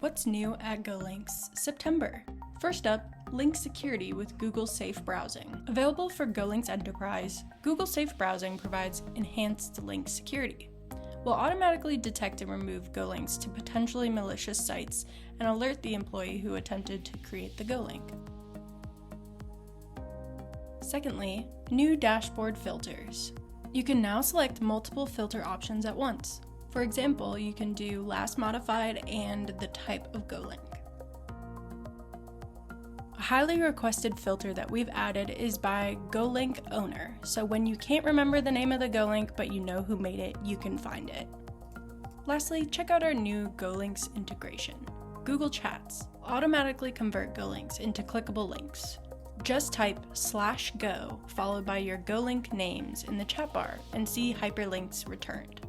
What's new at GoLinks September? First up, Link Security with Google Safe Browsing. Available for GoLinks Enterprise, Google Safe Browsing provides enhanced link security. We'll automatically detect and remove GoLinks to potentially malicious sites and alert the employee who attempted to create the GoLink. Secondly, new dashboard filters. You can now select multiple filter options at once. For example, you can do last modified and the type of GoLink. A highly requested filter that we've added is by GoLink owner, so when you can't remember the name of the GoLink but you know who made it, you can find it. Lastly, check out our new GoLinks integration. Google Chats will automatically convert GoLinks into clickable links. Just type /go followed by your GoLink names in the chat bar and see hyperlinks returned.